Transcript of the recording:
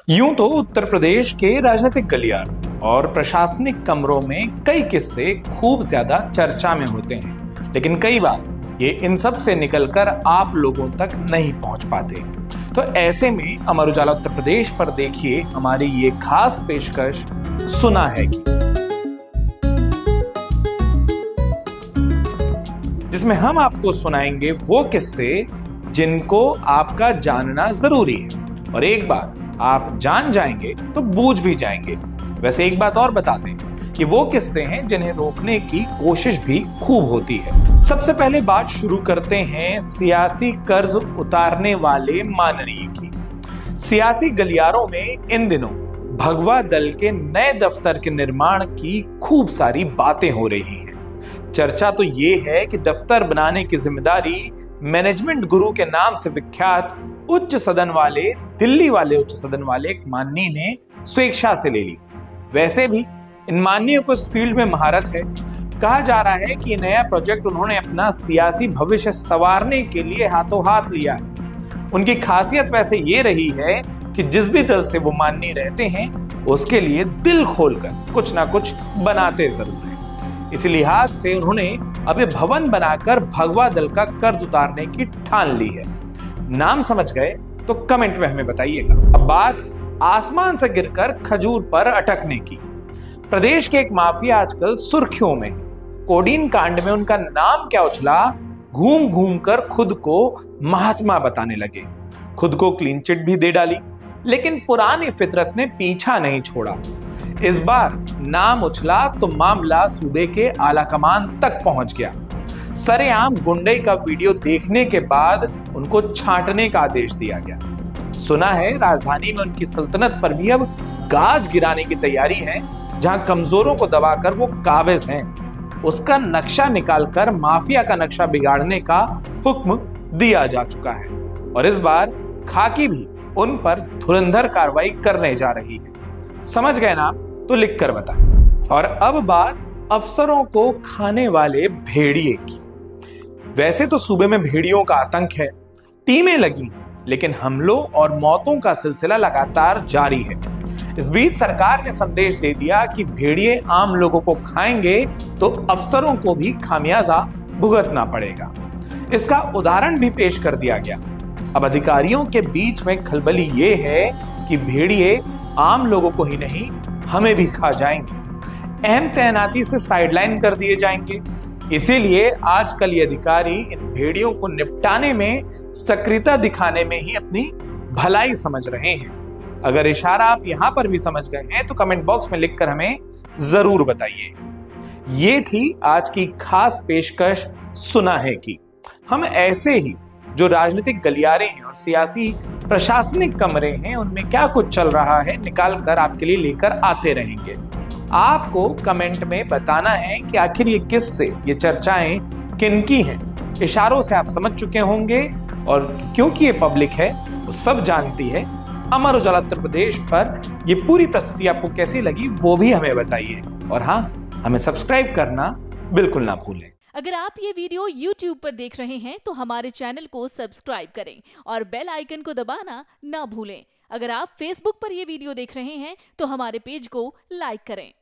यूं तो उत्तर प्रदेश के राजनीतिक गलियारों और प्रशासनिक कमरों में कई किस्से खूब ज्यादा चर्चा में होते हैं, लेकिन कई बार ये इन सब से निकलकर आप लोगों तक नहीं पहुंच पाते। तो ऐसे में अमर उजाला उत्तर प्रदेश पर देखिए हमारी ये खास पेशकश सुना है कि, जिसमें हम आपको सुनाएंगे वो किस्से जिनको आपका जानना जरूरी है, और एक बात आप जान जाएंगे तो बूझ भी जाएंगे। वैसे एक बात और बता दें कि वो किस्से हैं जिन्हें रोकने की कोशिश भी खूब होती है। सबसे पहले बात शुरू करते हैं सियासी कर्ज उतारने वाले माननीय की। सियासी गलियारों में इन दिनों भगवा दल के नए दफ्तर के निर्माण की खूब सारी बातें हो रही हैं। चर्चा तो ये है कि दफ्तर बनाने की जिम्मेदारी मैनेजमेंट गुरु के नाम से विख्यात दिल्ली वाले उच्च सदन वाले एक माननीय ने स्वेच्छा से ले ली। वैसे भी इन माननीयों को इस फील्ड में महारत है। कहा जा रहा है कि ये नया प्रोजेक्ट उन्होंने अपना सियासी भविष्य संवारने के लिए हाथों हाथ लिया है। उनकी खासियत वैसे ये रही है कि जिस भी दल से वो माननीय रहते हैं उसके लिए दिल खोलकर कुछ ना कुछ बनाते जरूर हैं। इसी लिहाज से उन्होंने अब ये भवन बनाकर भगवा दल का कर्ज उतारने की ठान ली है। नाम समझ गए तो कमेंट में हमें बताइएगा। अब बात आसमान से गिरकर खजूर पर अटकने की। प्रदेश के एक माफिया आजकल सुर्खियों में है। कोडीन कांड में उनका नाम क्या उछला, घूम घूम कर खुद को महात्मा बताने लगे। खुद को क्लीन चिट भी दे डाली, लेकिन पुरानी फितरत ने पीछा नहीं छोड़ा। इस बार नाम उछला तो मामला सूबे के आलाकमान तक पहुंच गया। सरेआम गुंडे का वीडियो देखने के बाद उनको छांटने का आदेश दिया गया। सुना है राजधानी में उनकी सल्तनत पर भी अब गाज गिराने की तैयारी है। जहां कमजोरों को दबाकर वो काबिज हैं, उसका नक्शा निकालकर माफिया का नक्शा बिगाड़ने का हुक्म दिया जा चुका है। और इस बार खाकी भी उन पर धुरंधर कार्रवाई करने जा रही है। समझ गए ना? तो लिख कर बता। और अब बात अफसरों को खाने वाले भेड़िए की। वैसे तो सूबे में भेड़ियों का आतंक है, टीमें लगी हैं, लेकिन हमलों और मौतों का सिलसिला लगातार जारी है। इस बीच सरकार ने संदेश दे दिया कि भेड़िए आम लोगों को खाएंगे तो अफसरों को भी खामियाजा भुगतना पड़ेगा। इसका उदाहरण भी पेश कर दिया गया। अब अधिकारियों के बीच में खलबली ये है कि भेड़िए आम लोगों को ही नहीं हमें भी खा जाएंगे। अहम तैनाती से साइडलाइन कर दिए जाएंगे। इसीलिए आजकल ये अधिकारी इन भेड़ियों को निपटाने में सक्रियता दिखाने में ही अपनी भलाई समझ रहे हैं। अगर इशारा आप यहां पर भी समझ गए हैं तो कमेंट बॉक्स में लिखकर हमें जरूर बताइए। ये थी आज की खास पेशकश सुना है कि। हम ऐसे ही जो राजनीतिक गलियारे हैं और सियासी प्रशासनिक कमरे हैं उनमें क्या कुछ चल रहा है निकाल कर आपके लिए लेकर आते रहेंगे। आपको कमेंट में बताना है कि आखिर ये किससे, ये चर्चाएं किनकी हैं। इशारों से आप समझ चुके होंगे, और क्योंकि ये पब्लिक है वो सब जानती है। अमर उजाला उत्तर प्रदेश पर ये पूरी प्रस्तुति आपको कैसी लगी वो भी हमें बताइए, और हाँ, हमें सब्सक्राइब करना बिल्कुल ना भूलें। अगर आप ये वीडियो YouTube पर देख रहे हैं तो हमारे चैनल को सब्सक्राइब करें और बेल आइकन को दबाना ना भूलें। अगर आप Facebook पर ये वीडियो देख रहे हैं तो हमारे पेज को लाइक करें।